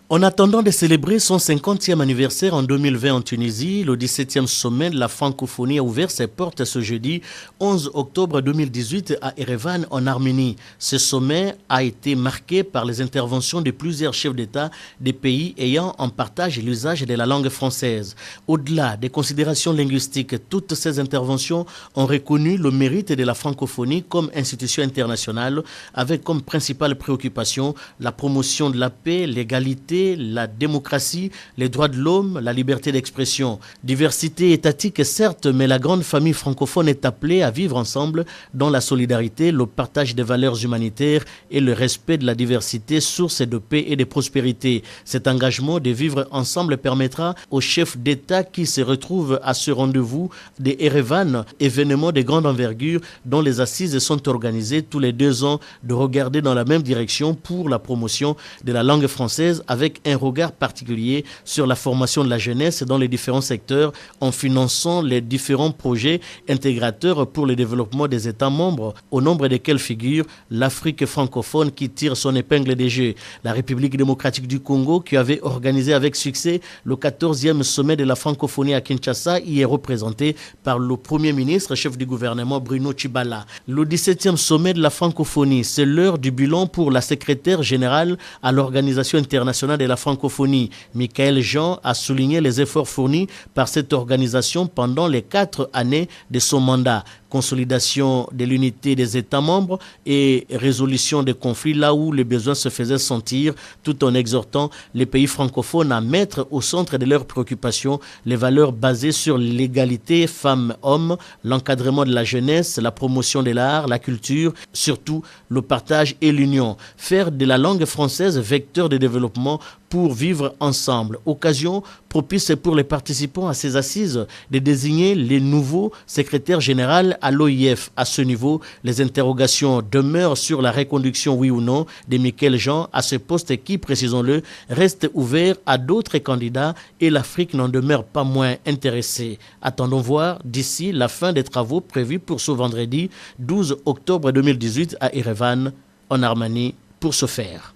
En attendant de célébrer son 50e anniversaire en 2020 en Tunisie, le 17e sommet de la francophonie a ouvert ses portes ce jeudi 11 octobre 2018 à Erevan en Arménie. Ce sommet a été marqué par les interventions de plusieurs chefs d'État des pays ayant en partage l'usage de la langue française. Au-delà des considérations linguistiques, toutes ces interventions ont reconnu le mérite de la francophonie comme institution internationale avec comme principale préoccupation la promotion de la paix, l'égalité, la démocratie, les droits de l'homme, la liberté d'expression. Diversité étatique certes, mais la grande famille francophone est appelée à vivre ensemble dans la solidarité, le partage des valeurs humanitaires et le respect de la diversité, source de paix et de prospérité. Cet engagement de vivre ensemble permettra aux chefs d'État qui se retrouvent à ce rendez-vous de Erevan, événement de grande envergure dont les assises sont organisées tous les 2 ans, de regarder dans la même direction pour la promotion de la langue française avec un regard particulier sur la formation de la jeunesse dans les différents secteurs en finançant les différents projets intégrateurs pour le développement des États membres, au nombre desquels figure l'Afrique francophone qui tire son épingle des jeux. La République démocratique du Congo, qui avait organisé avec succès le 14e sommet de la francophonie à Kinshasa, y est représentée par le Premier ministre, chef du gouvernement Bruno Tshibala. Le 17e sommet de la francophonie, c'est l'heure du bilan pour la secrétaire générale à l'Organisation internationale de la francophonie. Michael Jean a souligné les efforts fournis par cette organisation pendant les 4 années de son mandat. Consolidation de l'unité des États membres et résolution des conflits là où les besoins se faisaient sentir, tout en exhortant les pays francophones à mettre au centre de leurs préoccupations les valeurs basées sur l'égalité femmes-hommes, l'encadrement de la jeunesse, la promotion de l'art, la culture, surtout le partage et l'union. Faire de la langue française vecteur de développement pour vivre ensemble. Occasion propice pour les participants à ces assises de désigner les nouveaux secrétaires généraux à l'OIF. À ce niveau, les interrogations demeurent sur la reconduction, oui ou non, de Michael Jean à ce poste qui, précisons-le, reste ouvert à d'autres candidats et l'Afrique n'en demeure pas moins intéressée. Attendons voir d'ici la fin des travaux prévus pour ce vendredi 12 octobre 2018 à Erevan, en Arménie, pour ce faire.